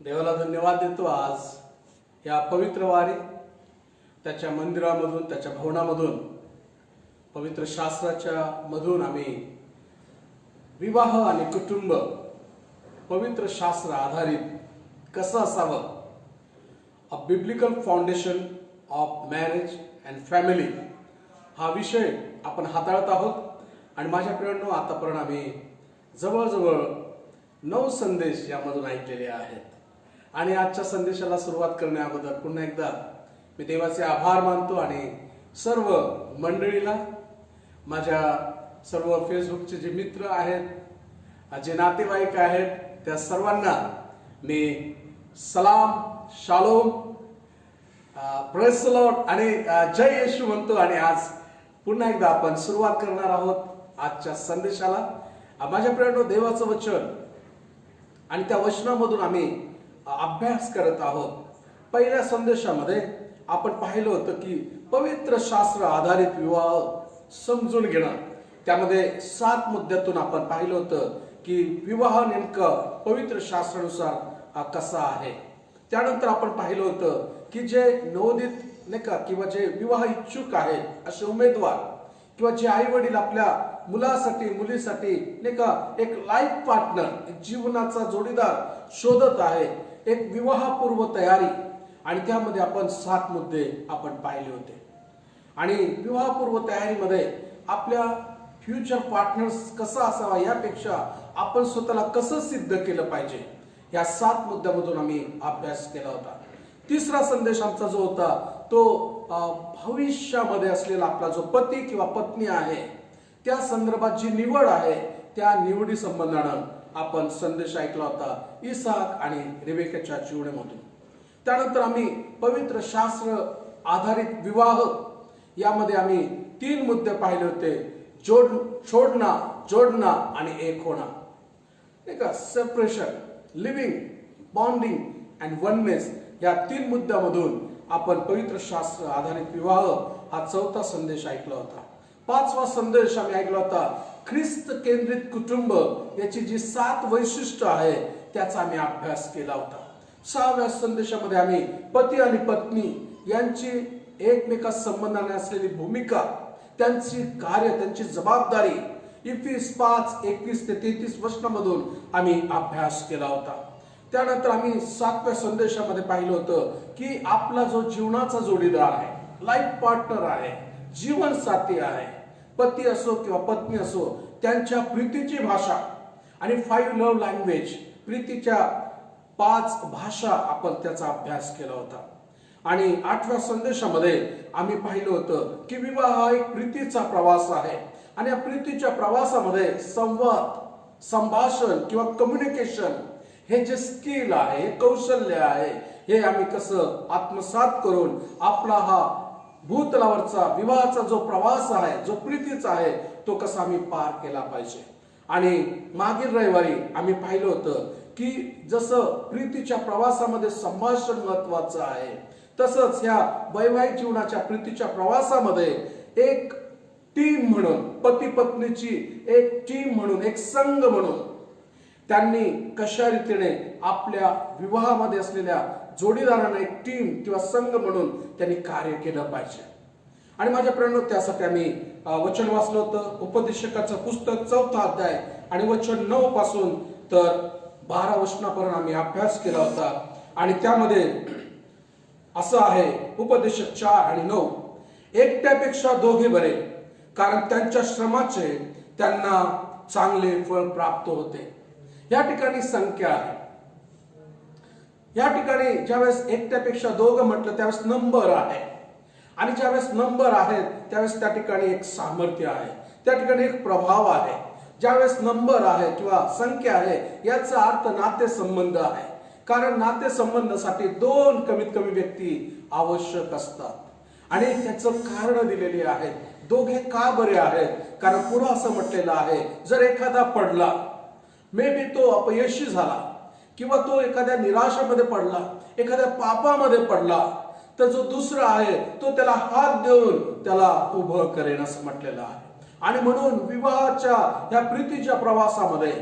देवाला धन्यवाद देतो। आज या पवित्र वारी त्याच्या मंदिरामधून, त्याच्या भवनामधून, पवित्र शास्त्राच्या मधून आम्ही विवाह आणि कुटुंब पवित्र शास्त्र आधारित कसं असावं, a biblical foundation of marriage and family हा विषय आपण हाताळत आहोत। आणि माझ्या प्रियांनो, आतापर्यंत आम्ही जवळजवळ 9 संदेश यामधून ऐकलेले आहेत। आणि आजच्या संदेशाला सुरुवात करण्या अगोदर पुन्हा एकदा मी देवाचे आभार मानतो आणि सर्व मंडळीला, माझ्या सर्व फेसबुकचे जे मित्र आहेत, जे नातेवाईक आहेत, त्या सर्वांना मी सलाम, शालोम, प्रेज द लॉर्ड आणि जय येशू म्हणतो। आणि आज पुन्हा एकदा आपण सुरुवात करणार आहोत आजच्या संदेशाला। माझ्या प्रियांनो, देवाचं वचन आणि त्या वचनामधून आम्ही अभ्यास करत आहोत। पहिल्या संदेशामध्ये आपण पाहिलं होतं की पवित्र शास्त्र आधारित विवाह समजून घेणं, त्यामध्ये 7 मुद्द्यातून आपण पाहिलं होतं की विवाह नेमकं पवित्र शास्त्रानुसार कसा आहे। त्यानंतर आपण पाहिलं होतं की जे नवोदित नाही का, किंवा जे विवाह इच्छुक आहेत असे उमेदवार, किंवा जे आई वडील आपल्या मुलासाठी मुलीसाठी नाही का एक लाईफ पार्टनर, एक जीवनाचा जोडीदार शोधत आहे, एक विवाहपूर्व तयारी, आणि त्यामध्ये आपण 7 मुद्दे आपण पाहिले होते। आणि विवाहपूर्व तयारीमध्ये आपल्या फ्युचर पार्टनर्स कसा असावा यापेक्षा आपण स्वतःला कसं सिद्ध केलं पाहिजे, या 7 मुद्द्यामधून आम्ही अभ्यास केला होता। तिसरा संदेश आमचा जो होता तो भविष्यामध्ये असलेला आपला जो पती किंवा पत्नी आहे त्या संदर्भात जी निवड आहे त्या निवडी संबंधानं आपण संदेश ऐकला होता, इसाक आणि रेबेकाच्या जीवनामधून। त्यानंतर आम्ही पवित्र शास्त्र आधारित विवाह यामध्ये आम्ही 3 मुद्दे पाहिले होते, जोडणं आणि एक होणं, नाही का, separation, living, bonding and oneness, या 3 मुद्द्यामधून आपण पवित्र शास्त्र आधारित विवाह हा 4था संदेश ऐकला होता। 5वा संदेश आम्ही ऐकला होता, ख्रिस्त केंद्रित कुटुंब याची जी 7 वैशिष्ट्य आहे त्याचा आम्ही अभ्यास केला होता। 6व्या संदेशामध्ये आम्ही पती आणि पत्नी यांची एकमेका संबंधाने असलेली भूमिका, त्यांची कार्य, त्यांची जबाबदारी इफिस 5:21 ते 33 वचनामधून आम्ही अभ्यास केला होता। त्यानंतर आम्ही 7व्या संदेशामध्ये पाहिलं होतं की आपला जो जीवनाचा जोडीदार आहे, लाईफ पार्टनर आहे, जीवन साथी आहे, पती असो किंवा पत्नी असो, त्यांच्या प्रीतीची भाषा आणि 5 लव्ह लँग्वेज, प्रीतीच्या 5 भाषा आपण त्याचा अभ्यास केला होता। आणि 8व्या संदेशामध्ये आम्ही पाहिलं होतं की विवाह हा एक प्रीतीचा प्रवास आहे, आणि या प्रीतीच्या प्रवासामध्ये संवाद, संभाषण किंवा कम्युनिकेशन हे जे स्किल आहे, हे कौशल्य आहे, हे आम्ही कसं आत्मसात करून आपला हा भूतलावरचा विवाहाचा जो प्रवास आहे, जो प्रीतीचा आहे, तो कसा आम्ही पार केला पाहिजे। आणि मागील रविवारी आम्ही पाहिलं होतं की जसं प्रीतीच्या प्रवासामध्ये संभाषण महत्वाचं आहे, तसंच ह्या वैवाहिक जीवनाच्या प्रीतीच्या प्रवासामध्ये एक टीम म्हणून, पती पत्नीची एक टीम म्हणून, एक संघ म्हणून त्यांनी कशा रीतीने आपल्या विवाहामध्ये असलेल्या जोडीदारांना एक टीम किंवा संघ म्हणून त्यांनी कार्य केलं पाहिजे। आणि माझ्या प्रियांनो, त्यासाठी आम्ही वचन वाचलं होतं, उपदेशकाचं पुस्तक 4था अध्याय आणि वचन 9 पासून तर 12 वचनापर्यंत आम्ही अभ्यास केला होता। आणि त्यामध्ये असं आहे, उपदेशक 4 आणि 9, एकट्यापेक्षा दोघे बरे, कारण त्यांच्या श्रमाचे त्यांना चांगले फळ प्राप्त होते। या ठिकाणी संख्या आहे, या ठिकाणी ज्यावेळेस एकट्यापेक्षा दोघं म्हटलं त्यावेळेस नंबर आहे, आणि ज्यावेळेस नंबर आहे त्यावेळेस त्या ठिकाणी एक सामर्थ्य आहे, त्या ठिकाणी एक प्रभाव आहे। ज्यावेळेस नंबर आहे किंवा संख्या आहे याचा अर्थ नातेसंबंध आहे, कारण नातेसंबंधासाठी 2 कमीत कमी व्यक्ती आवश्यक असतात। आणि त्याचं कारण दिलेली आहे, दोघे का बरे आहेत, कारण पुढे असं म्हटलेलं आहे, जर एखादा पडला, मे बी तो अपयशी झाला, किंवा तो एखाद्या निराशेमध्ये पडला, एखाद्या पापामध्ये पडला, तर जो दुसरा आहे तो त्याला हात देऊन त्याला उभं करेन असं म्हटलेलं आहे। आणि म्हणून विवाहाच्या या प्रीतीच्या प्रवासामध्ये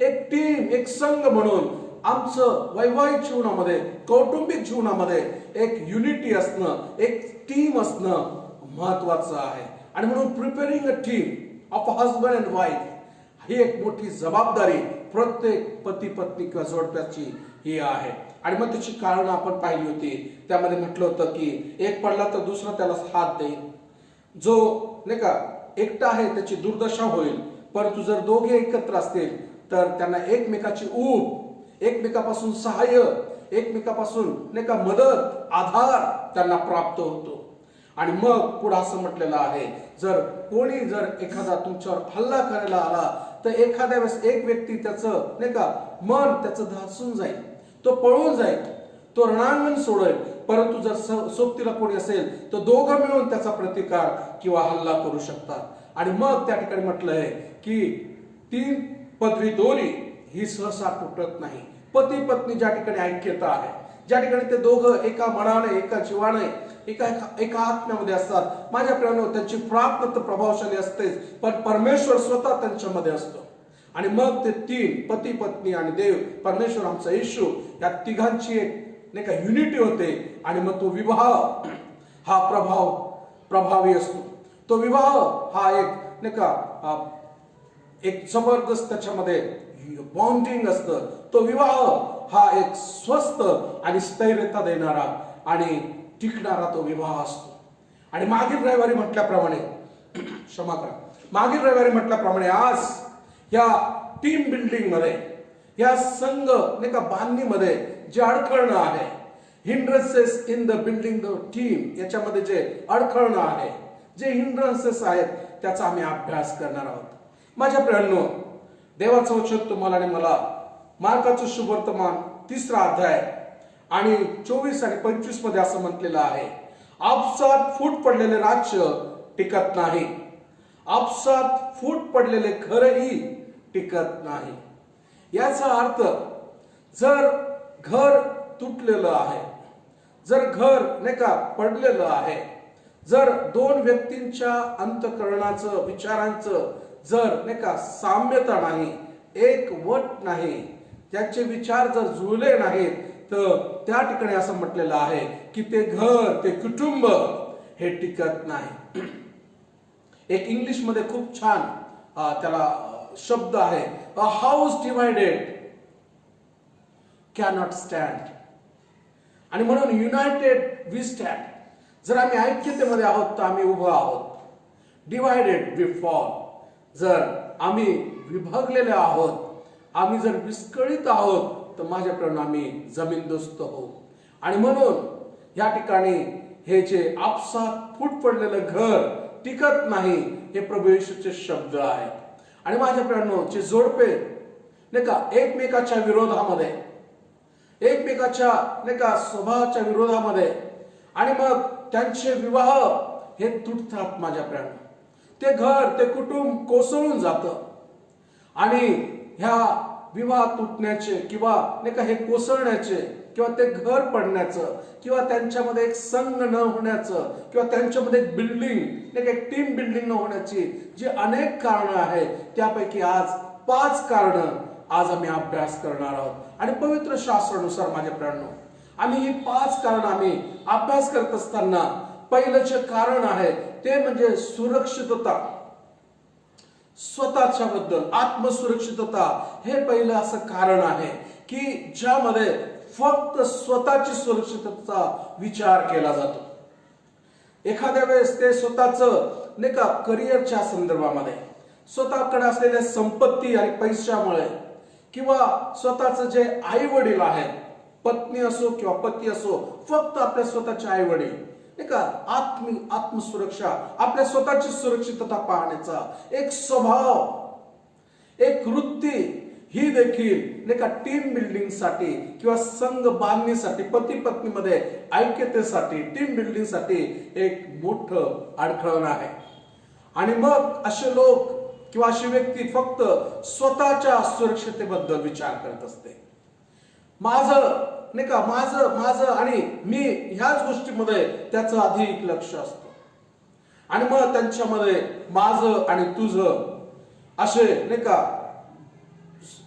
एक टीम, एक संघ म्हणून आमचं वैवाहिक जीवनामध्ये, कौटुंबिक जीवनामध्ये एक युनिटी असणं, एक टीम असणं महत्वाचं आहे. आणि म्हणून preparing a team of a husband and wife ही एक मोठी जबाबदारी प्रत्येक पती पत्नी किंवा जोडप्याची ही आहे. आणि मग त्याची कारण आपण पाहिली होती. त्यामध्ये म्हटलं होतं की एक पडला तर दुसरा त्याला हात देईल. जो नाही का एकटा आहे त्याची दुर्दशा होईल, परंतु जर दोघे एकत्र असतील तर त्यांना एकमेकाची ऊब, एकमेकापासून सहाय्य, एकमेकापासून नाही का मदत, आधार त्यांना प्राप्त होतो. आणि मग पुढे असं म्हटलेलं आहे, जर एखादा तुमच्यावर हल्ला करायला आला तर एखाद्या वेळेस एक व्यक्ती त्याचं नाही का मन त्याचं धासून जाईल, तो पळून जाईल, तो रणांगण सोडेल, परंतु जर सोबतीला कोणी असेल तर दोघं मिळून त्याचा प्रतिकार किंवा हल्ला करू शकतात. आणि मग त्या ठिकाणी म्हटलं आहे की 3 पदरी दोरी ही सहसा तुटत नाही. पती पत्नी ज्या ठिकाणी ऐक्यता आहे, ज्या ठिकाणी ते दोघं एका मनाने, एका जीवाने, एका आत्म्यामध्ये असतात, माझ्या प्रियानो त्यांची प्रार्थना तर प्रभावशाली असतेच, पण परमेश्वर स्वतः त्यांच्यामध्ये असतो. आणि मग ते 3 पती पत्नी आणि देव परमेश्वर आमचा येशू या तिघांची एक नाही का युनिटी होते. आणि मग तो विवाह हा प्रभावी असतो. तो विवाह हा एक नाही का एक जबरदस्त त्याच्यामध्ये बॉन्डिंग असतं. तो विवाह हा एक स्वस्थ आणि स्थैर्यता देणारा आणि टिकणारा तो विवाह असतो. आणि मागील रविवारी म्हटल्याप्रमाणे आज या टीम बिल्डिंग मध्ये, या संघ नाही का बांधणीमध्ये जे अडखळणं आहे, hindrances in the building the team, याच्यामध्ये जे अडखळणं आहे, जे हिंड्रन्सेस आहेत, त्याचा आम्ही अभ्यास करणार आहोत. माझ्या प्रियांनो, देवाचं वचन तुम्हाला आणि मला मार्काचं शुभवर्तमान 3रा अध्याय आणि 24 आणि 25 मध्ये असं म्हटलेलं आहे, आपसात फूट पडलेले राज्य टिकत नाही, आपसात फूट पडलेले घरही टिकत नाही. याचा अर्थ जर घर तुटलेलं आहे, जर घर नाही का पडलेलं आहे, जर 2 व्यक्तींच्या अंतःकरणाचं, विचारांचं जर नाही का साम्यता नाही, एक वट नाही, त्यांचे विचार जर जुळले नाहीत, तर त्या ठिकाणी असं म्हटलेलं आहे की ते घर, ते कुटुंब हे टिकत नाही. एक इंग्लिश मध्ये खूप छान त्याला शब्द आहे, अ हाऊस डिवायडेड कॅनॉट स्टँड. आणि म्हणून युनायटेड वी स्टँड. जर आम्ही ऐक्यतेमध्ये आहोत तर आम्ही उभं आहोत. Divided we fall. जर आम्ही विभागलेले आहोत, आम्ही जर विस्कळीत आहोत, तर माझ्या प्रियांनो आम्ही जमीनदोस्त होऊ. आणि म्हणून या ठिकाणी हे जे आपसात फूट पडलेलं घर टिकत नाही, हे प्रभू येशूचे शब्द आहेत. आणि माझ्या प्रियांनो, जे जोडपे नाही का एकमेकाच्या विरोधामध्ये, एकमेकाच्या नाही का स्वभावाच्या विरोधामध्ये, आणि मग त्यांचे विवाह हे तुटतात. माझ्या प्रियांनो, ते घर, ते कुटुंब कोसळून जातं. आणि ह्या विवाह तुटण्याचे किंवा नाही का हे कोसळण्याचे किंवा ते घर पडण्याचं किंवा त्यांच्यामध्ये एक संघ न होण्याचं किंवा त्यांच्यामध्ये एक बिल्डिंग नाही का एक टीम बिल्डिंग न होण्याची जी अनेक कारणं आहेत, त्यापैकी आज 5 कारणं आज आम्ही अभ्यास करणार आहोत. आणि पवित्र शास्त्रानुसार माझ्या प्रियांनो, आम्ही ही 5 कारणं आम्ही अभ्यास करत असताना पहिलं जे कारण आहे ते म्हणजे सुरक्षितता. स्वतःच्या बद्दल आत्मसुरक्षितता हे पहिलं असं कारण आहे की ज्यामध्ये फक्त स्वतःची सुरक्षिततेचा विचार केला जातो. एखाद्या वेळेस ते स्वतःचं नाही का करिअरच्या संदर्भामध्ये, स्वतःकडे असलेल्या संपत्ती आणि पैशामुळे, किंवा स्वतःचं जे आई वडील आहेत, पत्नी असो किंवा पती असो, फक्त आपल्या स्वतःचे आई वडील नाही का आत्मसुरक्षा, आपल्या स्वतःची सुरक्षितता पाहण्याचा एक स्वभाव, एक वृत्ती, ही देखील नाही का टीम बिल्डिंग साठी किंवा संघ बांधणीसाठी, पती पत्नीमध्ये ऐक्यतेसाठी, टीम बिल्डिंग साठी एक मोठं अडखळण आहे. आणि मग असे लोक किंवा अशी व्यक्ती फक्त स्वतःच्या सुरक्षिततेबद्दल विचार करत असते. माझं नाही का माझं आणि मी ह्याच गोष्टीमध्ये त्याचं अधिक लक्ष असतं. आणि मग त्यांच्यामध्ये माझं आणि तुझं असे नाही का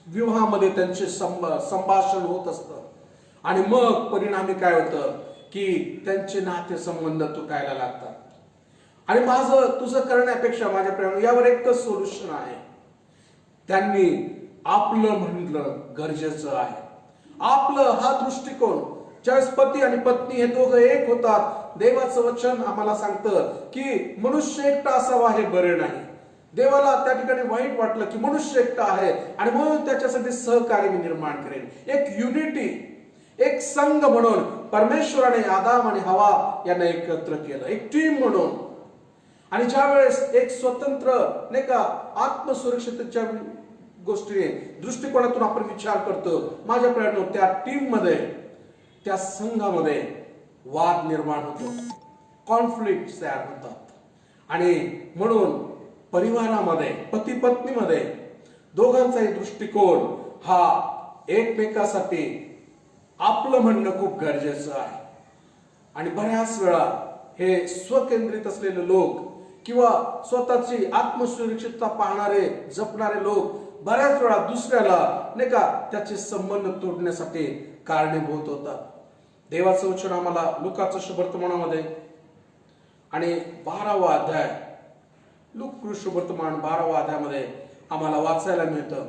विवाहामध्ये त्यांचे संभाषण होत असतं आणि मग परिणामी काय होतं की त्यांचे नातेसंबंध तुटायला लागतात. आणि माझं तुझं करण्यापेक्षा माझ्या प्रेमानं यावर एकच सोल्युशन आहे. त्यांनी आपलं म्हणलं गरजेचं आहे. आपलं हा दृष्टिकोन, ज्यावेळेस पती आणि पत्नी हे दोघं एक होतात, देवाचं वचन आम्हाला सांगतं की मनुष्य एकटा असावा हे बरे नाही. देवाला त्या ठिकाणी वाईट वाटलं की मनुष्य एकटा आहे आणि म्हणून त्याच्यासाठी सहकार्य मी निर्माण करेन. एक युनिटी, एक संघ म्हणून परमेश्वराने आदाम आणि हवा यांना एकत्र केलं, एक टीम म्हणून. आणि ज्या वेळेस एक स्वतंत्र नाही का आत्मसुरक्षिततेच्या गोष्टी दृष्टिकोनातून आपण विचार करतो, माझ्या प्रेरणेने त्या टीम मध्ये, त्या संघामध्ये वाद निर्माण होतो, कॉन्फ्लिक्ट तयार होतात. आणि म्हणून परिवारामध्ये, पती पत्नीमध्ये दोघांचाही दृष्टिकोन हा एकमेकासाठी आपलं म्हणणं खूप गरजेचं आहे. आणि बऱ्याच वेळा हे स्वकेंद्रित असलेले लोक किंवा स्वतःची आत्मसुरक्षितता पाहणारे, जपणारे लोक बऱ्याच वेळा दुसऱ्याला नाही का त्याचे संबंध तोडण्यासाठी कारणीभूत होतात. देवाचं वचन आम्हाला लुकाच्या शुभवर्तमानामध्ये आणि 12वा अध्याय, लूका शुभवर्तमान 12वा अध्यायामध्ये आम्हाला वाचायला मिळतं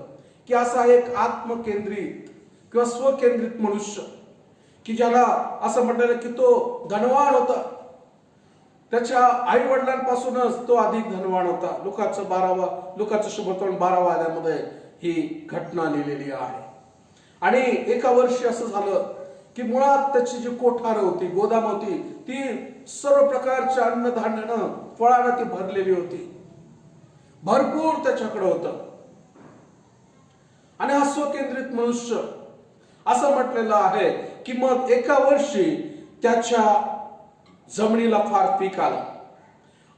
की असा एक आत्मकेंद्रित किंवा स्वकेंद्रित मनुष्य की ज्याला असं म्हटलेलं की तो धनवान होता, त्याच्या आई वडिलांपासूनच तो अधिक धनवान होता. लुकाचं शुभवर्तमान 12वा अध्यायामध्ये ही घटना लिहिलेली आहे. आणि एका वर्षी असं झालं की मुळात त्याची जी कोठार होती, गोदाम होती, ती सर्व प्रकारच्या अन्नधान्यानं, फळानं ती भरलेली होती, भरपूर त्याच्याकडे होतं. आणि हा स्वकेंद्रित मनुष्य असं म्हटलेलं आहे की मग एका वर्षी त्याच्या जमिनीला फार पीक आलं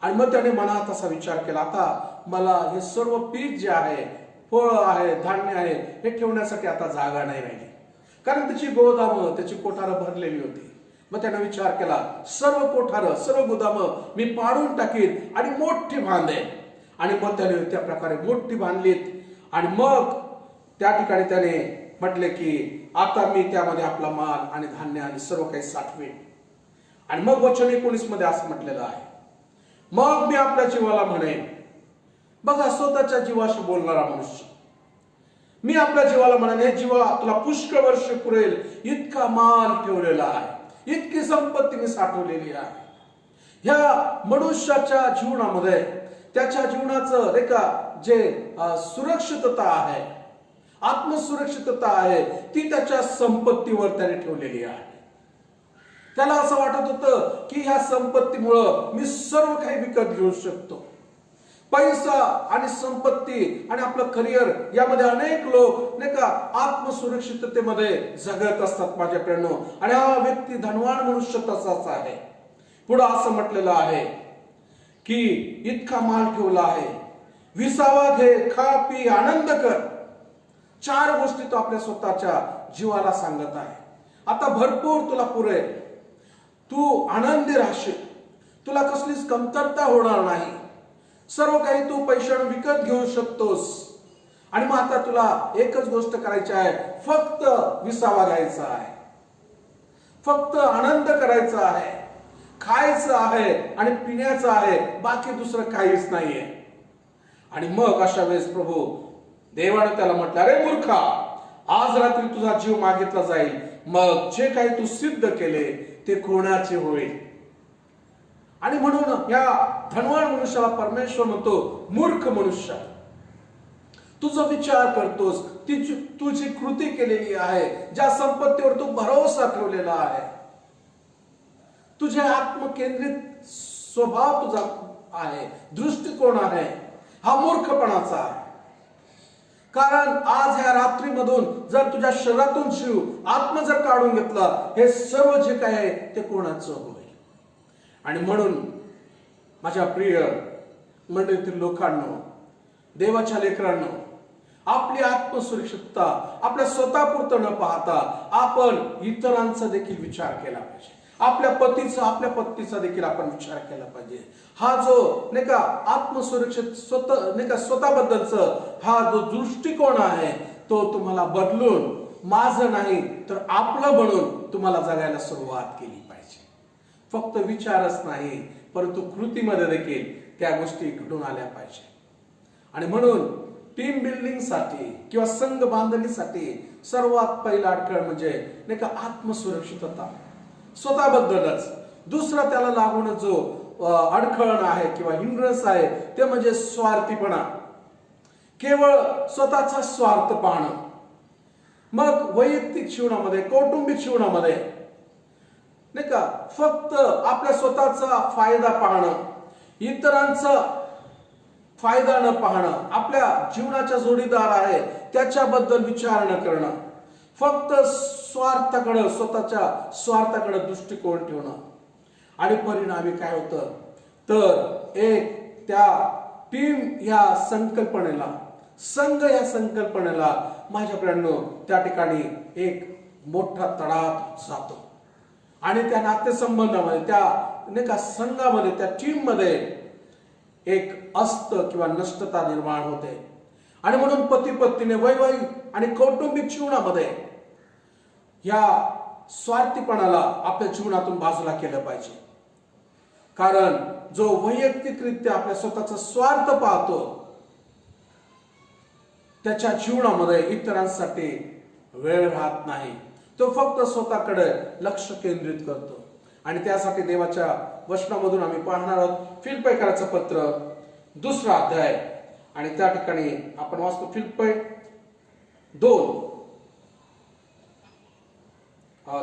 आणि मग त्याने मनात असा विचार केला, आता मला हे सर्व पीक जे आहे, फळ आहे, धान्य आहे, हे ठेवण्यासाठी आता जागा नाही राहिली, कारण त्याची गोदामं, त्याची कोठारं भरलेली होती. मग त्याने विचार केला, सर्व कोठारं, सर्व गोदामं मी पाडून टाकीन आणि मोठी बांधेन. आणि मग त्याने त्या प्रकारे मोठी बांधलीत. आणि मग त्या ठिकाणी त्याने म्हटले की आता मी त्यामध्ये आपला माल आणि धान्य आणि सर्व काही साठवेन. आणि मग वचन 19 मध्ये असं म्हटलेलं आहे, मग मी आपल्या जीवाला म्हणेन. बघा, स्वतःच्या जीवाशी बोलणारा मनुष्य, मी आपल्या जीवाला म्हणेन, हे जीवा तुला पुष्कळ वर्ष पुरेल इतका माल ठेवलेला आहे, इतकी संपत्ती मी साठवलेली आहे. ह्या मनुष्याच्या जीवनामध्ये त्याच्या जीवनाचं नाही का जे सुरक्षितता आहे, आत्मसुरक्षितता आहे, ती त्याच्या संपत्तीवर त्याने ठेवलेली आहे. त्याला असं वाटत होतं की ह्या संपत्तीमुळं मी सर्व काही विकत घेऊ शकतो. पैसा आणि संपत्ती आणि आपलं करिअर यामध्ये अनेक लोक नाही का आत्मसुरक्षिततेमध्ये जगत असतात माझ्या प्रेरणो. आणि हा व्यक्ती धनवान मनुष्य तसाच आहे. पुढे असं म्हटलेलं आहे की इतका माल ठेवला आहे, विसावा घे, खा पी, आनंद कर. 4 गोष्टी तो आपल्या स्वतःच्या जीवाला सांगत आहे. आता भरपूर तुला पुरे, तू आनंदी राहशील, तुला कसलीच कमतरता होणार नाही, सर्व काही तू पैशाने विकत घेऊ शकतोस. आणि मग आता तुला एकच गोष्ट करायची आहे, फक्त विसावा घ्यायचा आहे, फक्त आनंद करायचा आहे, खायचं आहे आणि पिण्याचं आहे, बाकी दुसरं काहीच नाहीये. आणि मग अशा वेळेस प्रभू देवाने त्याला म्हटलं, अरे मूर्खा, आज रात्री तुझा जीव मागितला जाईल, मग जे काही तू सिद्ध केले ते कोणाचे होईल. आणि म्हणून या धनवान मनुष्याला परमेश्वर म्हणतो, मूर्ख मनुष्य, तू जो विचार करतोस, तू जी कृती केलेली आहे, ज्या संपत्तीवर तू भरोसा ठेवलेला आहे, तुझे आत्मकेंद्रित स्वभाव तुझा आहे, दृष्टिकोन आहे, हा मूर्खपणाचा आहे. कारण आज ह्या रात्रीमधून जर तुझ्या शरीरातून जीव, आत्मा जर काढून घेतला, हे सर्व जे काय आहे ते कोणाचं होईल. आणि म्हणून माझ्या प्रिय मंडळीतील लोकांनो, देवाच्या लेकरांनो, आपली आत्मसुरक्षितता आपल्या स्वतःपुरतं न पाहता आपण इतरांचा देखील विचार केला पाहिजे. आपल्या पतीचा आपल्या पत्नीचा देखील आपण विचार केला पाहिजे. हा जो नाही का आत्मसुरक्षित स्वतः नाही का स्वतःबद्दलचं हा जो दृष्टिकोन आहे तो तुम्हाला बदलून माझं नाही तर आपलं बनून तुम्हाला जगायला सुरुवात केली पाहिजे. फक्त विचारच नाही परंतु कृतीमध्ये देखील त्या गोष्टी घडून आल्या पाहिजे. आणि म्हणून टीम बिल्डिंग साठी किंवा संघ बांधणीसाठी सर्वात पहिला अडथळा म्हणजे नाही का आत्मसुरक्षितता, स्वतःबद्दलच. दुसरा त्याला लागून जो अडखळण आहे किंवा हिंड्रन्स आहे ते म्हणजे स्वार्थीपणा, केवळ स्वतःचा स्वार्थ पाहणं. मग वैयक्तिक जीवनामध्ये, कौटुंबिक जीवनामध्ये नाही का फक्त आपल्या स्वतःचा फायदा पाहणं, इतरांचा फायदा न पाहणं, आपल्या जीवनाचा जोडीदार आहे त्याच्याबद्दल विचार न करणं, फक्त स्वार्थाकडे स्वतःच्या स्वार्थाकडे दृष्टिकोन ठेवणं. आणि परिणामी काय होतं तर एक त्या टीम या संकल्पनेला, संघ या संकल्पनेला माझ्या प्रियांनो त्या ठिकाणी एक मोठा तडा जातो. आणि त्या नातेसंबंधामध्ये, त्या नाही का संघामध्ये, त्या टीम मध्ये एक अस्त किंवा नष्टता निर्माण होते. आणि म्हणून पती पत्नीने वैवाहिक आणि कौटुंबिक जीवनामध्ये या स्वार्थीपणाला आपल्या जीवनातून बाजूला केलं पाहिजे. कारण जो वैयक्तिकरित्या आपल्या स्वतःचा स्वार्थ पाहतो त्याच्या जीवनामध्ये इतरांसाठी वेळ राहत नाही. तो फक्त स्वतःकडे लक्ष केंद्रित करतो. आणि त्यासाठी देवाच्या वचनामधून आम्ही पाहणार आहोत फिलिप्पीकराचं पत्र 2 अध्याय. आणि त्या ठिकाणी आपण वाचतो फिलिप्पी 2.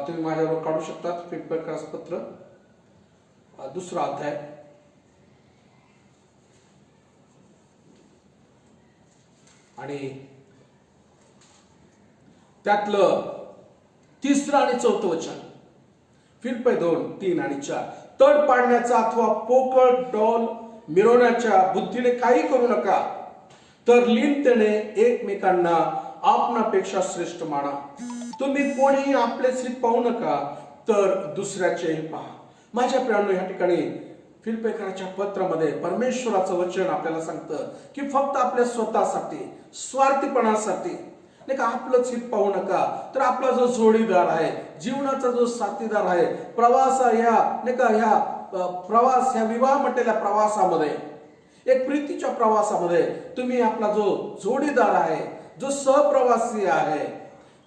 तुम्ही माझ्यावर काढू शकता. फिलिप्पीकराचं पत्र 2 अध्याय आणि त्यातलं 3 आणि 4 वचन. फिलिप्पी 2, 3 आणि 4. तड पाडण्याचा अथवा पोकळ डोल मिरवण्याच्या बुद्धीने काही करू नका, तर लीनतेने एकमेकांना आपणापेक्षा श्रेष्ठ माना. तुम्ही कोणीही आपलेच हित पाहू नका, तर दुसऱ्याचेही पहा. माझ्या प्रियांनो, या ठिकाणी फिलिप्पीकराच्या पत्रामध्ये परमेश्वराचं वचन आपल्याला सांगतं की फक्त आपल्या स्वतःसाठी, स्वार्थीपणासाठी नाही का आपलंच हित पाहू नका, तर आपला जो जोडीदार आहे, जीवनाचा जो साथीदार आहे, प्रवास या नाही का ह्या प्रवास, ह्या विवाह म्हटलेल्या प्रवासामध्ये, एक प्रीतीच्या प्रवासामध्ये तुम्ही आपला जो जोडीदार आहे, जो सहप्रवासी आहे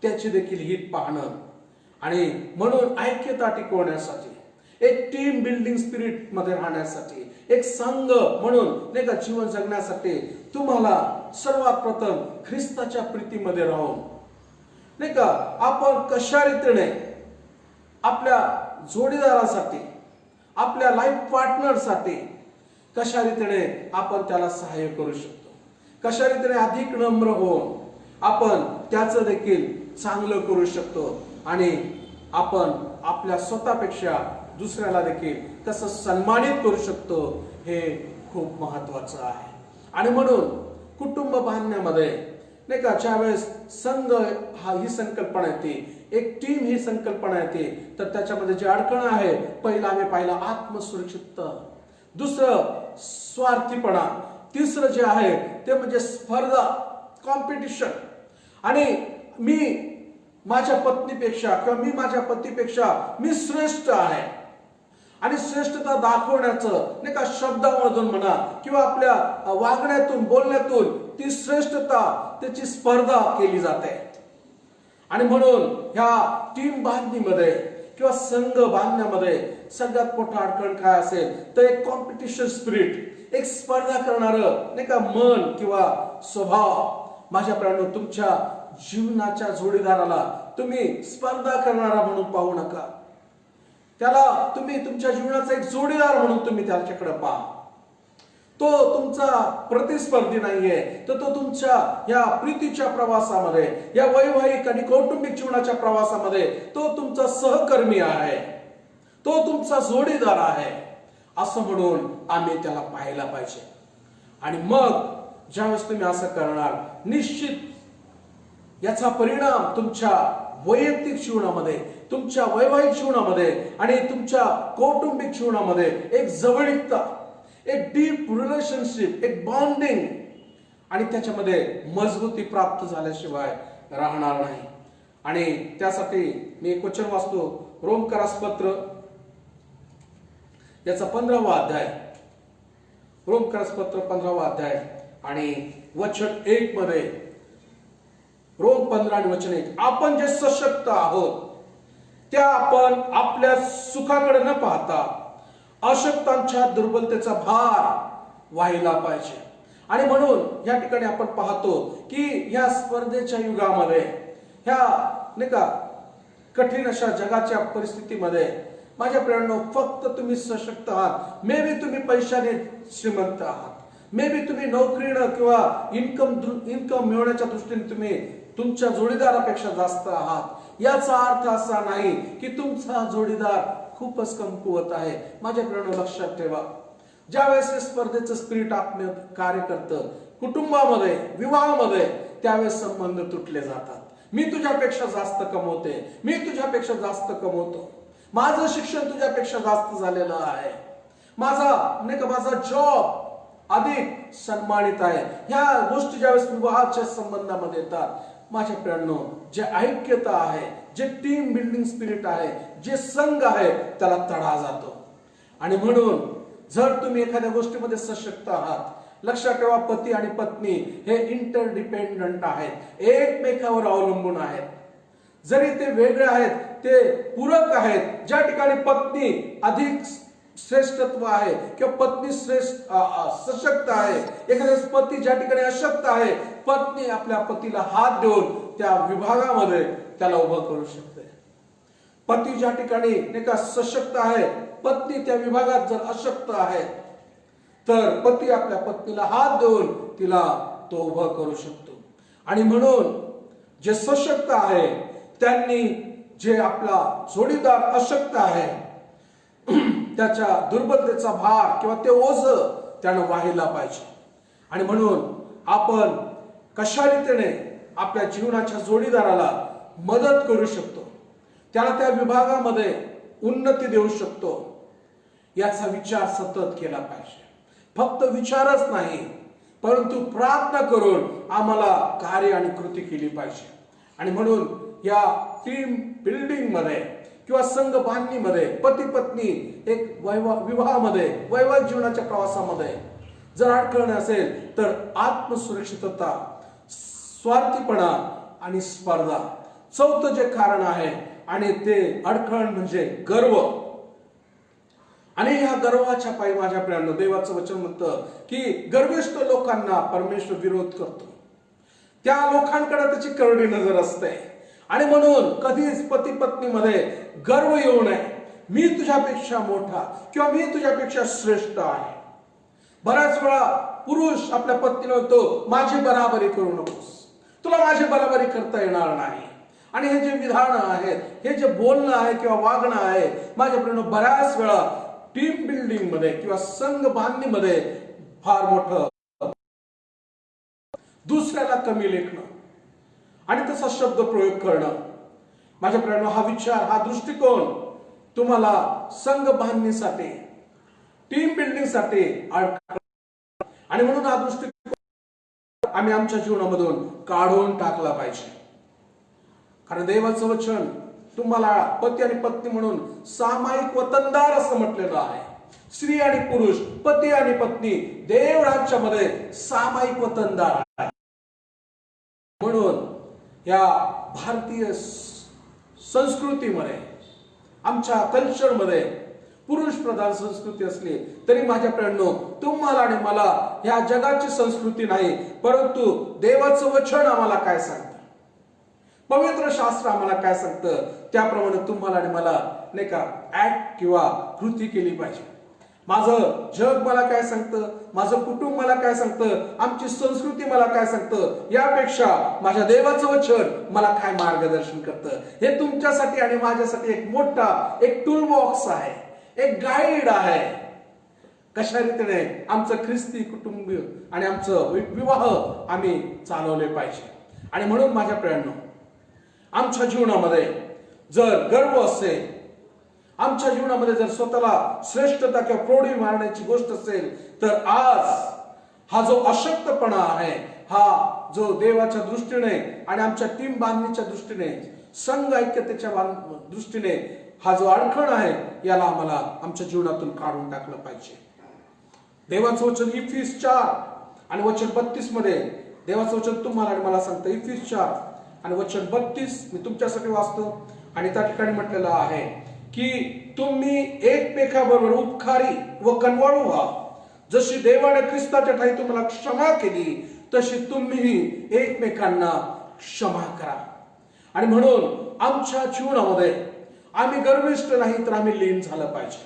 त्याची देखील हित पाहणं. आणि म्हणून ऐक्यता टिकवण्यासाठी, एक टीम बिल्डिंग स्पिरिट मध्ये राहण्यासाठी, एक संघ म्हणून नाही का जीवन जगण्यासाठी तुम्हाला सर्वात प्रथम ख्रिस्ताच्या प्रीतीमध्ये राहून नाही का आपण कशा रीतीने आपल्या जोडीदारासाठी, आपल्या लाईफ पार्टनरसाठी कशा रीतीने आपण त्याला सहाय्य करू शकतो, कशा रीतीने अधिक नम्र होऊन आपण त्याचं देखील चांगलं करू शकतो. आणि आपण आपल्या स्वतःपेक्षा दुसऱ्याला देखील कसं सन्मानित करू शकतो हे खूप महत्वाचं आहे. आणि म्हणून कुटुंब बांधण्यामध्ये नाही का ज्यावेळेस संघ ही संकल्पना येते, एक टीम ही संकल्पना येते, तर त्याच्यामध्ये जे अडचण आहे, पहिला आम्ही पाहिला आत्मसुरक्षितता, दुसरं स्वार्थीपणा, तिसरं जे आहे ते म्हणजे स्पर्धा, कॉम्पिटिशन. आणि मी माझ्या पत्नीपेक्षा किंवा मी माझ्या पतीपेक्षा मी श्रेष्ठ आहे. आणि श्रेष्ठता दाखवण्याचं नाही का शब्दामधून म्हणा किंवा आपल्या वागण्यातून, बोलण्यातून ती श्रेष्ठता, त्याची स्पर्धा केली जाते. आणि म्हणून ह्या टीम बांधणीमध्ये किंवा संघ बांधण्यामध्ये सगळ्यात मोठा अडचण काय असेल तर एक कॉम्पिटिशन स्पिरिट, एक स्पर्धा करणारं नाही का मन किंवा स्वभाव. माझ्या प्रियांनो, तुमच्या जीवनाच्या जोडीदाराला तुम्ही स्पर्धा करणारा म्हणून पाहू नका. त्याला तुम्ही तुमच्या जीवनाचा एक जोडीदार म्हणून तुम्ही त्याच्याकडे पहा. तो तुमचा प्रतिस्पर्धी नाहीये, तर तो तुमच्या या प्रीतीच्या प्रवासामध्ये, या वैवाहिक आणि कौटुंबिक जीवनाच्या प्रवासामध्ये तो तुमचा सहकर्मी आहे, तो तुमचा जोडीदार आहे असं म्हणून आम्ही त्याला पाहायला पाहिजे. आणि मग ज्यावेळेस तुम्ही असं करणार, निश्चित याचा परिणाम तुमच्या वैयक्तिक जीवनामध्ये, तुमच्या वैवाहिक जीवनामध्ये आणि तुमच्या कौटुंबिक जीवनामध्ये एक जवळीकता, एक डीप रिलेशनशिप, एक बॉन्डिंग आणि त्याच्यामध्ये मजबूती प्राप्त झाल्याशिवाय राहणार नाही. आणि त्यासाठी मी एक वचन वाचतो, रोमकरास पत्र याचा 15वा अध्याय, रोमकरास पत्र 15वा अध्याय आणि वचन 1 मध्ये, रोम 15 आणि वचन 1, आपण जे सशक्त आहोत त्या आपण आपल्या सुखाकडे न पाहता अशक्तांच्या दुर्बलतेचा भार व्हायला पाहिजे. आणि म्हणून या ठिकाणी आपण पाहतो की या स्पर्धेच्या युगामध्ये, ह्या नाही का कठीण अशा जगाच्या परिस्थितीमध्ये माझ्या प्रियांनो, फक्त तुम्ही सशक्त आहात. मे बी तुम्ही पैशाने श्रीमंत आहात, मे बी तुम्ही नोकरीनं किंवा इन्कम मिळवण्याच्या दृष्टीने तुम्ही तुमच्या जोडीदारापेक्षा जास्त आहात. याचा अर्थ असा नाही की तुमचा जोडीदार खूपच कमकुवत आहे. माझ्या प्रियांनो, लक्षात ठेवा, ज्यावेळेस हे स्पर्धेचं स्पिरिट आपलं कार्य करतं कुटुंबामध्ये, विवाहामध्ये, त्यावेळेस संबंध तुटले जातात. मी तुझ्यापेक्षा जास्त कमवते, मी तुझ्यापेक्षा जास्त कमवतो, माझं शिक्षण तुझ्यापेक्षा जास्त झालेलं आहे, माझा जॉब अधिक सन्मानित आहे. ह्या गोष्टी ज्यावेळेस विवाहाच्या संबंधामध्ये येतात, माझ्या प्रियांनो, जे ऐक्यता आहे, जे टीम बिल्डिंग स्पिरिट आहे, जे संघ आहे, त्याला तडा जातो. आणि म्हणून जर तुम्ही एखाद्या गोष्टीमध्ये सशक्त आहात, लक्षात ठेवा, पती आणि पत्नी हे इंटरडिपेंडंट आहेत, एकमेकावर अवलंबून आहेत. जरी ते वेगळे आहेत, ते पूरक आहेत. ज्या ठिकाणी पत्नी अधिक श्रेष्ठत्व आहे किंवा पत्नी सशक्त आहे, एखाद्या पती ज्या ठिकाणी अशक्त आहे, पत्नी आपल्या पतीला हात देऊन त्या विभागामध्ये त्याला उभं करू शकते. पती ज्या ठिकाणी नाही का सशक्त आहे, पत्नी त्या विभागात जर अशक्त आहे, तर पती आपल्या पत्नीला हात देऊन तिला तो उभं करू शकतो. आणि म्हणून जे सशक्त आहे त्यांनी जे आपला जोडीदार अशक्त आहे त्याच्या दुर्बलतेचा भार किंवा ते ओझ त्यानं वाहिला पाहिजे. आणि म्हणून आपण कशा रीतीने आपल्या जीवनाच्या जोडीदाराला मदत करू शकतो, त्याला त्या विभागामध्ये उन्नती देऊ शकतो, याचा विचार सतत केला पाहिजे. फक्त विचारच नाही, परंतु प्रार्थना करून आम्हाला कार्य आणि कृती केली पाहिजे. आणि म्हणून या टीम बिल्डिंग मध्ये किंवा संघ बांधणीमध्ये, पती पत्नी एक विवाहामध्ये, वैवाहिक जीवनाच्या प्रवासामध्ये जर अडखळण असेल तर आत्मसुरक्षितता, स्वार्थीपणा आणि स्पर्धा, चौथं जे कारण आहे आणि ते अडखळण म्हणजे गर्व. आणि ह्या गर्वाच्या पायी माझ्या प्रियांनो, देवाचं वचन म्हणतं की गर्विष्ठ लोकांना परमेश्वर विरोध करतो, त्या लोकांकडे त्याची करडी नजर असते. आणि म्हणून कधीच पती पत्नीमध्ये गर्व येऊ नये, मी तुझ्यापेक्षा मोठा किंवा मी तुझ्यापेक्षा श्रेष्ठ आहे. बऱ्याच वेळा पुरुष आपल्या पत्नीला म्हणतो, माझी बराबरी करू नकोस, तुला माझी बराबरी करता येणार नाही. आणि हे जे विधान आहेत, हे जे बोलणं आहे किंवा वागणं आहे, माझ्या प्रियांनो, बऱ्याच वेळा टीम बिल्डिंग मध्ये किंवा संघ बांधणीमध्ये फार मोठं दुसऱ्याला कमी लेखणं आणि तसा शब्द प्रयोग करणं. माझ्या प्रियांनो, हा विचार, हा दृष्टिकोन तुम्हाला संघ बांधणीसाठी, टीम बिल्डिंग साठी आणि म्हणून हा दृष्टिकोन आम्ही आमच्या जीवनामधून काढून टाकला पाहिजे. कारण देवाचं वचन तुम्हाला पती आणि पत्नी म्हणून सामायिक वतनदार असं म्हटलेलं आहे. स्त्री आणि पुरुष, पती आणि पत्नी देव राज्यामध्ये सामायिक वतनदार आहे. म्हणून या भारतीय संस्कृतीमध्ये, आमच्या कल्चरमध्ये पुरुष प्रधान संस्कृती असली तरी माझ्या प्रियांनो, तुम्हाला आणि मला या जगाची संस्कृती नाही, परंतु देवाचं वचन आम्हाला काय सांगतं, पवित्र शास्त्र आम्हाला काय सांगतं, त्याप्रमाणे तुम्हाला आणि मला नाही का ऍक्ट किंवा कृती केली पाहिजे. माझं जग मला काय सांगतं, माझं कुटुंब मला काय सांगतं, आमची संस्कृती मला काय सांगतं, यापेक्षा माझ्या देवाचं वचन मला काय मार्गदर्शन करतं, हे तुमच्यासाठी आणि माझ्यासाठी एक मोठा एक टूल बॉक्स आहे, एक गाईड आहे. कशा रीतीने आमचं ख्रिस्ती कुटुंब आणि आमचं विवाह आम्ही चालवले पाहिजे. आणि म्हणून माझ्या प्रियांनो, आमच्या जीवनामध्ये जर गर्व असेल, आमच्या जीवनामध्ये जर स्वतःला श्रेष्ठता किंवा प्रौढी मारण्याची गोष्ट असेल, तर आज हा जो अशक्तपणा आहे, हा जो देवाच्या दृष्टीने आणि आमच्या टीम बांधणीच्या दृष्टीने, संघ ऐक्यतेच्या दृष्टीने हा जो अडखण आहे, याला आम्हाला आमच्या जीवनातून काढून टाकलं पाहिजे. देवाचं वचन इफिस 4 आणि वचन 32 मध्ये देवाचं वचन तुम्हाला आणि मला सांगतं. इफिस 4 आणि वचन 32 मी तुमच्यासाठी वाचतो. आणि त्या ठिकाणी म्हटलेलं आहे की तुम्ही एकमेकाबरोबर उपकारी व कनवाळू व्हा. जशी देवाने ख्रिस्ताच्या ठाई तुम्हाला क्षमा केली, तशी तुम्हीही एकमेकांना क्षमा करा. आणि म्हणून आमच्या जीवनामध्ये आम्ही गर्विष्ठ नाही, तर आम्ही लीन झालं पाहिजे.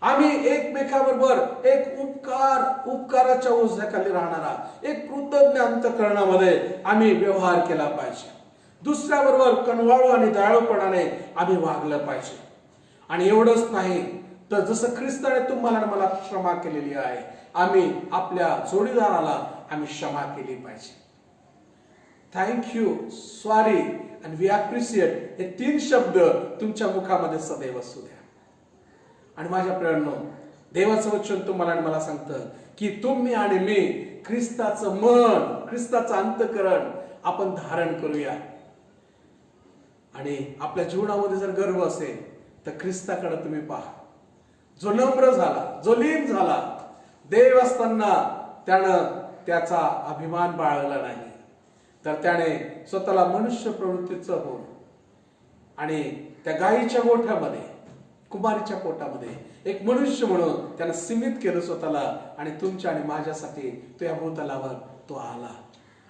आम्ही एकमेकाबरोबर एक उपकाराच्या ओझ्याखाली राहणारा एक कृतज्ञ अंतःकरणामध्ये आम्ही व्यवहार केला पाहिजे. दुसऱ्याबरोबर कनवाळू आणि दयाळूपणाने आम्ही वागलं पाहिजे. आणि एवढंच नाही, तर जसं ख्रिस्ताने तुम्हाला आणि मला क्षमा केलेली आहे, आम्ही आपल्या जोडीदाराला आम्ही क्षमा केली पाहिजे. थँक्यू, सॉरी आणि वी अप्रिशिएट हे 3 शब्द तुमच्या मुखामध्ये सदैव असू द्या. आणि माझ्या प्रियांनो, देवाचं वचन तुम्हाला आणि मला सांगतं की तुम्ही आणि मी ख्रिस्ताचं मन, ख्रिस्ताचं अंतःकरण आपण धारण करूया. आणि आपल्या जीवनामध्ये जर गर्व असेल, तर ख्रिस्ताकडे तुम्ही पहा, जो नम्र झाला, जो लीन झाला. देव असताना त्यानं त्याचा अभिमान बाळगला नाही, तर त्याने स्वतःला मनुष्य प्रवृत्तीचं होऊन आणि त्या गायीच्या गोठ्यामध्ये, कुमारीच्या पोटामध्ये एक मनुष्य म्हणून त्यानं सीमित केलं स्वतःला. आणि तुमच्या आणि माझ्यासाठी तो या भूतलावर तो आला.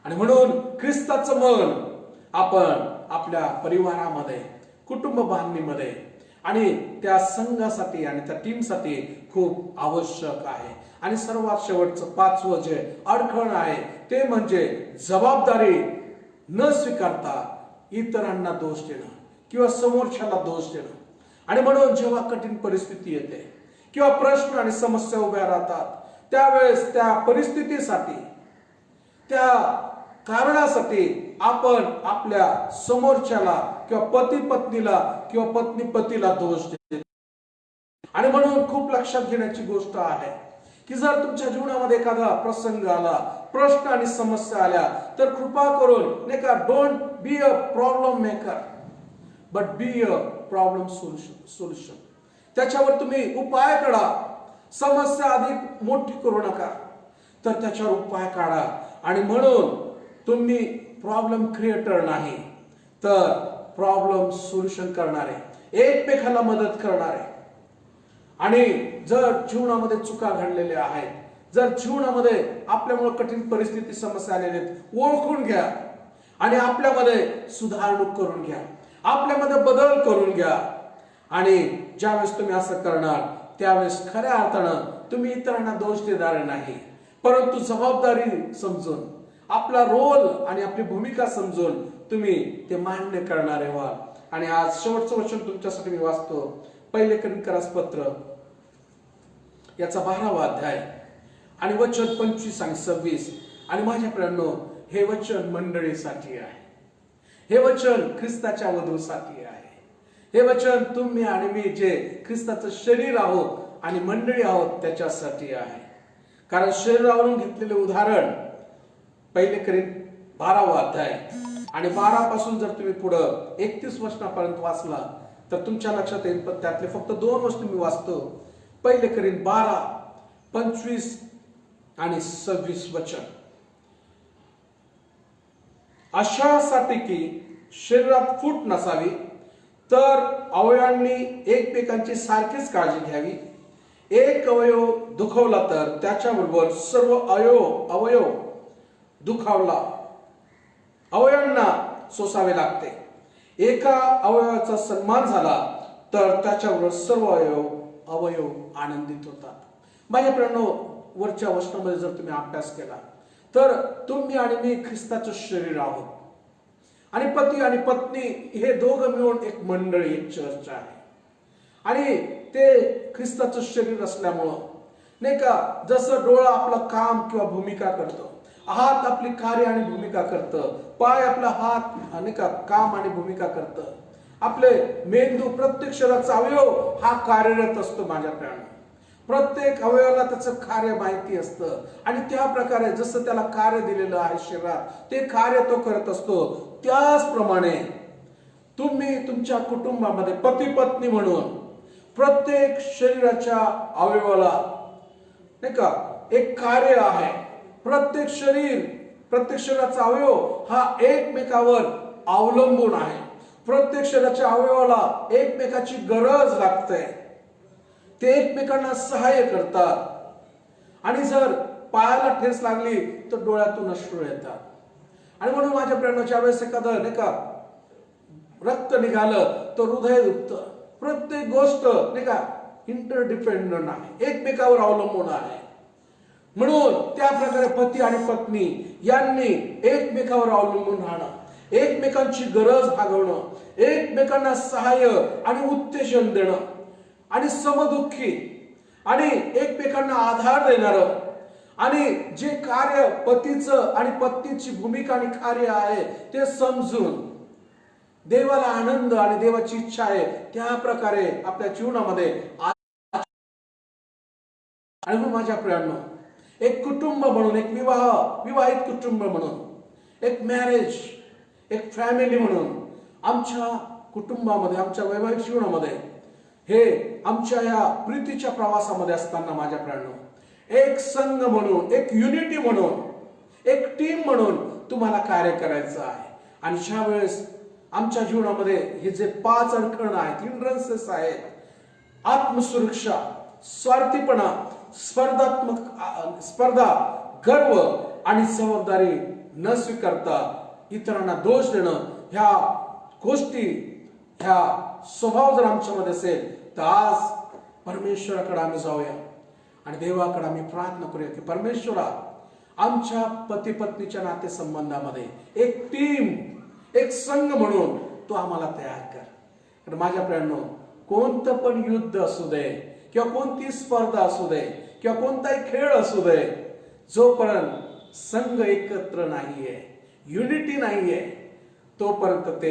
आणि म्हणून ख्रिस्ताचं मन आपण आपल्या परिवारामध्ये, कुटुंब बांधणीमध्ये आणि त्या संघासाठी आणि त्या टीमसाठी खूप आवश्यक आहे. आणि सर्वात शेवटचं 5वं जे अडखण आहे, ते म्हणजे जबाबदारी न स्वीकारता इतरांना दोष देणं किंवा समोरच्याला दोष देणं. आणि म्हणून जेव्हा कठीण परिस्थिती येते किंवा प्रश्न आणि समस्या उभ्या राहतात, त्यावेळेस त्या परिस्थितीसाठी, त्या कारणासाठी आपण आपल्या समोरच्याला किंवा पती पत्नीला किंवा पत्नी पतीला दोष देतो. आणि म्हणून खूप लक्षात घेण्याची गोष्ट आहे की जर तुमच्या जीवनामध्ये एखादा प्रसंग आला, प्रश्न आणि समस्या आल्या, तर कृपा करून नाही का, don't be a problem maker but be a problem solution. त्याच्यावर तुम्ही उपाय काढा. समस्या अधिक मोठी करू नका, तर त्याच्यावर उपाय काढा. आणि म्हणून तुम्ही प्रॉब्लेम क्रिएटर नाही, तर प्रॉब्लेम सोल्युशन करणारे, एकमेकाला मदत करणारे. आणि जर जीवनामध्ये चुका घडलेल्या आहेत, जर जीवनामध्ये आपल्यामुळे कठीण परिस्थिती, समस्या आलेल्या आहेत, ओळखून घ्या आणि आपल्यामध्ये सुधारणूक करून घ्या, आपल्यामध्ये बदल करून घ्या. आणि ज्यावेळेस तुम्ही असं करणार, त्यावेळेस खऱ्या अर्थानं तुम्ही इतरांना दोष देणार नाही, परंतु जबाबदारी समजून, आपला रोल आणि आपली भूमिका समजून तुम्ही ते मान्य करणारे व्हा. आणि आज शेवटचं वचन तुमच्यासाठी मी वाचतो. 1 कोरिन्थीय पत्र याचा 12वा अध्याय आणि वचन 25 आणि 26. आणि माझ्या प्रियांनो, हे वचन मंडळीसाठी आहे, हे वचन ख्रिस्ताच्या वधूसाठी आहे, हे वचन तुम्ही आणि मी जे ख्रिस्ताचं शरीर आहोत आणि मंडळी आहोत त्याच्यासाठी आहे. कारण शरीरावरून घेतलेले उदाहरण 1 कोरिन्थीय 12वा अध्याय आणि 12 पासून जर तुम्ही पुढं 31 वचनापर्यंत वाचला, तर तुमच्या लक्षात येईल. पण त्यातले फक्त 2 वचन मी वाचतो. 1 कोरिन्थीय 12, 25 आणि 26 वचन. अशासाठी की शरीरात फूट नसावी, तर अवयवांनी एकमेकांची सारखीच काळजी घ्यावी. एक अवयव दुखावला तर त्याच्याबरोबर सर्व अवयव दुखावला अवयवांना सोसावे लागते. एका अवयवाचा सन्मान झाला तर त्याच्याबरोबर सर्व अवयव आनंदित होतात. माझ्या प्रियांनो, वरच्या वचनामध्ये जर तुम्ही अभ्यास केला, तर तुम्ही आणि मी ख्रिस्ताचं शरीर आहोत. आणि पती आणि पत्नी हे दोघं मिळून एक मंडळी, एक चर्च आहे. आणि ते ख्रिस्ताचं शरीर असल्यामुळं नाही का, जसं डोळा आपलं काम किंवा भूमिका करतो, हात आपली कार्य आणि भूमिका करतं, पाय आपला हात अनेक काम आणि भूमिका करतं. आपले मेंदू, प्रत्येक शरीराचा अवयव हा कार्यरत असतो माझ्या प्राणी. प्रत्येक अवयवाला त्याचं कार्य माहिती असतं आणि त्या प्रकारे जसं त्याला कार्य दिलेलं आहे शरीरात, ते कार्य तो करत असतो. त्याचप्रमाणे तुम्ही तुमच्या कुटुंबामध्ये पती पत्नी म्हणून प्रत्येक शरीराच्या अवयवाला नाही का एक कार्य आहे. प्रत्येक शरीराचा अवयव हा एकमेकावर अवलंबून आहे. प्रत्येक शरीराच्या अवयवाला एकमेकाची गरज लागते. ते एकमेकांना सहाय्य करतात. आणि जर पायाला ठेस लागली तर डोळ्यातून अश्रू येतात. आणि म्हणून माझ्या प्रेमाच्या वेळेस एखादं नाही का रक्त निघालं तर हृदय दुखतं. प्रत्येक गोष्ट नाही का इंटरडिपेंडंट आहे, एकमेकावर अवलंबून आहे. म्हणून त्या प्रकारे पती आणि पत्नी यांनी एकमेकावर अवलंबून राहणं, एकमेकांची गरज भागवणं, एकमेकांना सहाय्य आणि उत्तेजन देणं आणि समदुःखी आणि एकमेकांना आधार देणारं आणि जे कार्य पतीचं आणि पत्नीची भूमिका आणि कार्य आहे ते समजून देवाला आनंद आणि देवाची इच्छा आहे त्या प्रकारे आपल्या जीवनामध्ये. आणि म्हणून माझ्या प्रियांनो, एक कुटुंब म्हणून, एक विवाहित कुटुंब म्हणून, एक मॅरेज, एक फॅमिली म्हणून आमच्या कुटुंबामध्ये, आमच्या वैवाहिक जीवनामध्ये, हे आमच्या या प्रीतीच्या प्रवासामध्ये असताना माझ्या प्रियांनो, एक संघ म्हणून, एक युनिटी म्हणून, एक टीम म्हणून तुम्हाला कार्य करायचं आहे. आणि ज्या वेळेस आमच्या जीवनामध्ये हे जे 5 अडखळण आहेत, हिंड्रन्सेस आहेत, आत्मसुरक्षा, स्वार्थीपणा, स्पर्धा, गर्व आणि जबाबदारी न स्वीकारता इतरांना दोष देणं, ह्या गोष्टी, ह्या स्वभाव जर आमच्यामध्ये असेल तर आज परमेश्वराकडे आम्ही जाऊया आणि देवाकडे आम्ही प्रार्थना करूया की परमेश्वरा, आमच्या पती पत्नीच्या नातेसंबंधामध्ये एक टीम, एक संघ म्हणून तू आम्हाला तयार कर. तर माझ्या प्रियांनो, कोणतं पण युद्ध असू दे किंवा कोणती स्पर्धा असू दे किंवा कोणताही खेळ असू दे, जोपर्यंत संघ एकत्र नाहीये, युनिटी नाहीये, तोपर्यंत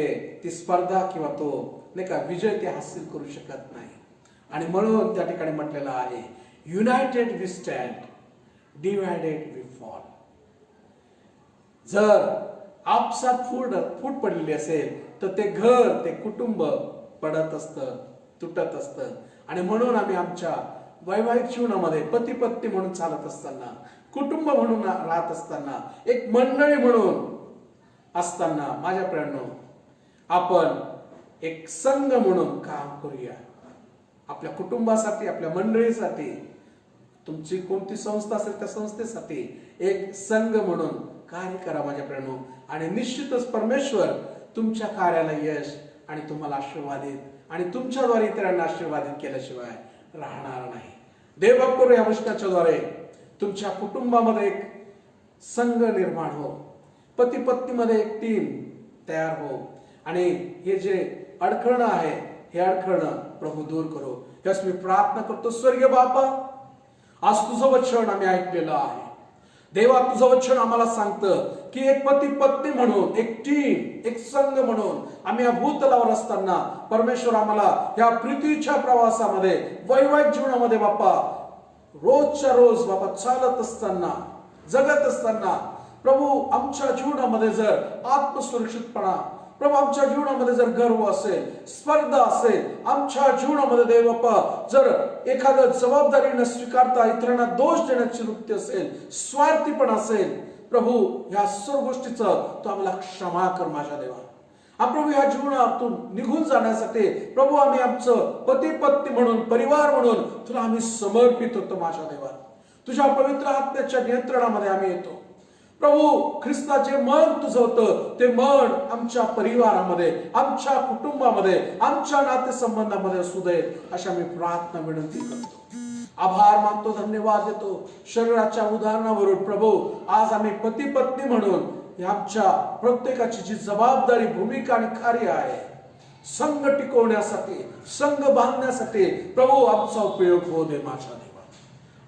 ती स्पर्धा किंवा तो नाही का विजय ते हासिल करू शकत नाही. आणि म्हणून त्या ठिकाणी म्हटलेलं आहे, united we stand, divided we fall. जर आपसात फूट पडलेली असेल तर ते घर, ते कुटुंब पडत असतं, तुटत असतं. आणि म्हणून आम्ही आमच्या वैवाहिक जीवनामध्ये पती पत्नी म्हणून चालत असताना, कुटुंब म्हणून राहत असताना, एक मंडळी म्हणून असताना माझ्या प्रियांनो, आपण एक संघ म्हणून काम करूया. आपल्या कुटुंबासाठी, आपल्या मंडळीसाठी, तुमची कोणती संस्था असेल त्या संस्थेसाठी एक संघ म्हणून कार्य करा माझ्या प्रियांनो. आणि निश्चितच परमेश्वर तुमच्या कार्याला यश आणि तुम्हाला आशीर्वादित आणि तुमच्याद्वारे इतरांना आशीर्वादित केल्याशिवाय राहणार नाही. देव करू या वचनाच्या द्वारे तुमच्या कुटुंबामध्ये एक संघ निर्माण हो, पती पत्नीमध्ये एक टीम तयार हो आणि हे जे अडखळणं आहे हे अडखळणं प्रभू दूर करो. यास मी प्रार्थना करतो. स्वर्गीय बापा, आज तुझं वचन आम्ही ऐकलेलं आहे. देवा, तुझं वचन आम्हाला सांगतं की एक पती पत्नी म्हणून, एक टीम, एक संघ म्हणून आम्ही या भूतलावर असताना परमेश्वर आम्हाला या प्रीतीच्या प्रवासामध्ये, वैवाहिक जीवनामध्ये बापा, रोजच्या रोज बापा चालत असताना, जगत असताना प्रभू, आमच्या जीवनामध्ये जर आत्मसुरक्षितपणा, प्रभू आमच्या जीवनामध्ये जर गर्व असेल, स्पर्धा असेल, आमच्या जीवनामध्ये देव बाप्पा जर एखादं जबाबदारी न स्वीकारता इतरांना दोष देण्याची वृत्ती असेल, स्वार्थीपण असेल, प्रभू ह्या सर्व गोष्टीचं तू आम्हाला क्षमा कर माझ्या देवा. प्रभू ह्या जीवनातून निघून जाण्यासाठी प्रभू आम्ही आमचं पती पत्नी म्हणून, परिवार म्हणून तुला आम्ही समर्पित होतो माझ्या देवा. तुझ्या पवित्र आत्म्याच्या नियंत्रणामध्ये आम्ही येतो प्रभू. ख्रिस्ताचे मन तुझं होतं ते मन आमच्या परिवारामध्ये, आमच्या कुटुंबामध्ये, आमच्या नातेसंबंधामध्ये असू दे अशा मी प्रार्थना विनंती करतो. आभार मानतो, धन्यवाद देतो शरीराच्या उदाहरणावरून प्रभू. आज आम्ही पती पत्नी म्हणून आमच्या प्रत्येकाची जी जबाबदारी, भूमिका आणि कार्य आहे, संघ टिकवण्यासाठी, संघ बांधण्यासाठी प्रभू आमचा उपयोग होऊ दे माझ्या देवा.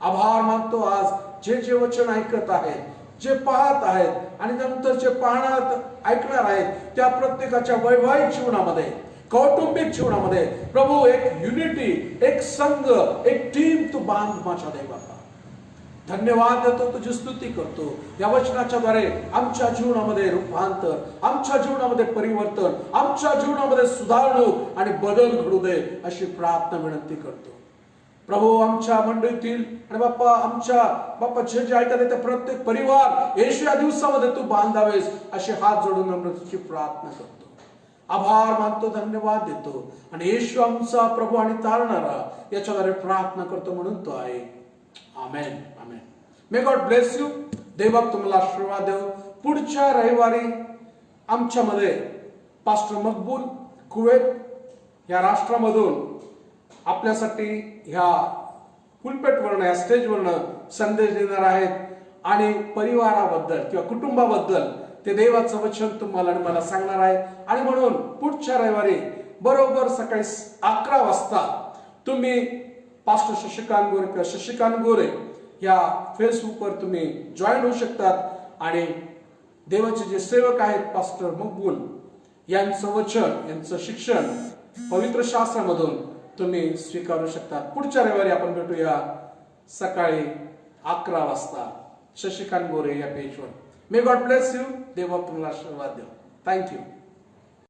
आभार मानतो आज जे जे वचन ऐकत आहे, जे पाहत आहेत आणि नंतर जे पाहणार ऐकणार आहेत त्या प्रत्येकाच्या वैवाहिक जीवनामध्ये, कौटुंबिक जीवनामध्ये प्रभू एक युनिटी, एक संघ, एक टीम तू बांध माझ्या देवा. धन्यवाद देतो, तुझी स्तुती करतो. या वचनाच्या द्वारे आमच्या जीवनामध्ये रूपांतर, आमच्या जीवनामध्ये परिवर्तन, आमच्या जीवनामध्ये सुधारणूक आणि बदल घडू दे अशी प्रार्थना विनंती करतो. प्रभू आमच्या मंडळीतील आणि बाप्पा जे ऐकत आहे ते प्रत्येक परिवार येशू या दिवसामध्ये तू बांधावेस अशी हात जोडून नम्रतेची प्रार्थना करतो. आभार मानतो, धन्यवाद देतो आणि येशू आमचा प्रभू आणि तारणारा याच्याद्वारे प्रार्थना करतो म्हणून तो आहे. Amen, amen. May God bless you. देवबाप तुम्हाला आशीर्वाद देव. पुढच्या रविवारी आमच्यामध्ये पास्टर मकबूल कुवेत या राष्ट्रामधून आपल्यासाठी ह्या पुलपेटवरनं, या स्टेजवरनं संदेश देणार आहेत आणि परिवाराबद्दल किंवा कुटुंबाबद्दल ते देवाचं वचन तुम्हाला आणि मला सांगणार आहे. आणि म्हणून पुढच्या रविवारी बरोबर सकाळी 11 वाजता तुम्ही पास्टर शशिकांत गोरे या फेसबुकवर तुम्ही जॉईन होऊ शकतात आणि देवाचे जे सेवक आहेत पास्टर मकबूल यांचं वचन, यांचं शिक्षण पवित्र शास्त्रामधून तुम्ही स्वीकारू शकतात. पुढच्या रविवारी आपण भेटूया सकाळी 11 वाजता शशिकांत गोरे या पेजवर. मे गॉड ब्लेस यू. देवा तुम्हाला आशीर्वाद देव. थँक्यू.